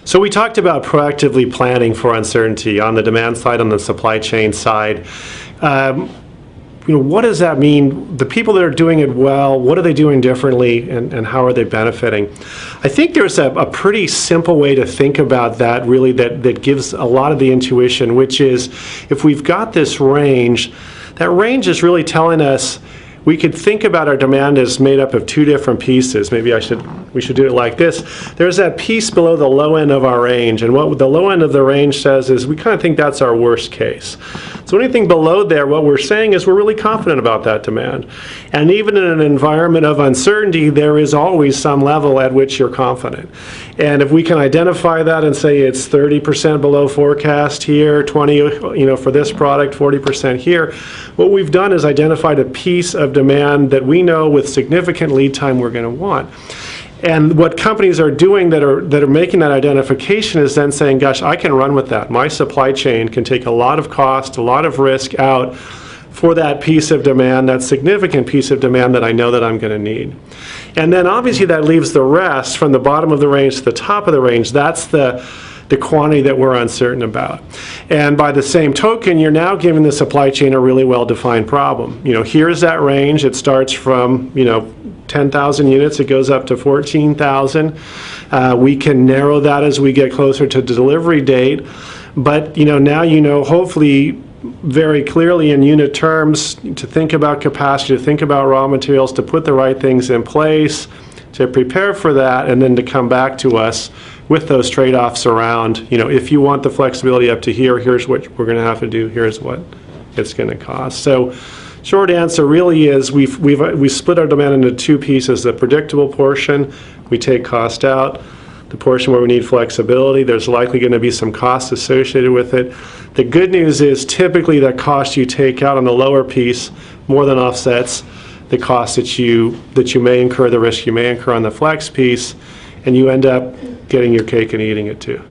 So we talked about proactively planning for uncertainty on the demand side, on the supply chain side. What does that mean? The people that are doing it well, what are they doing differently, and how are they benefiting? I think there's a pretty simple way to think about that, really, that gives a lot of the intuition, which is if we've got this range, that range is really telling us we could think about our demand as made up of two different pieces. Maybe we should do it like this. There's that piece below the low end of our range, and what the low end of the range says is we kind of think that's our worst case. So anything below there, what we're saying is we're really confident about that demand. And even in an environment of uncertainty, there is always some level at which you're confident. And if we can identify that and say it's 30% below forecast here, 20, for this product, 40% here, what we've done is identified a piece of demand that we know with significant lead time we're going to want. And what companies are doing that are making that identification is then saying, gosh, I can run with that. My supply chain can take a lot of cost, a lot of risk out for that piece of demand, that significant piece of demand that I know that I'm going to need. And then obviously that leaves the rest from the bottom of the range to the top of the range. That's the quantity that we're uncertain about. And by the same token, you're now giving the supply chain a really well-defined problem. Here's that range. It starts from 10,000 units. It goes up to 14,000. We can narrow that as we get closer to the delivery date. But now hopefully very clearly in unit terms to think about capacity, to think about raw materials, to put the right things in place, to prepare for that, and then to come back to us with those trade-offs around, if you want the flexibility up to here, here's what we're going to have to do, here's what it's going to cost. So short answer really is we split our demand into two pieces. The predictable portion, we take cost out. The portion where we need flexibility, there's likely going to be some costs associated with it. The good news is typically that cost you take out on the lower piece more than offsets the cost that you may incur, the risk you may incur on the flex piece, and you end up getting your cake and eating it too.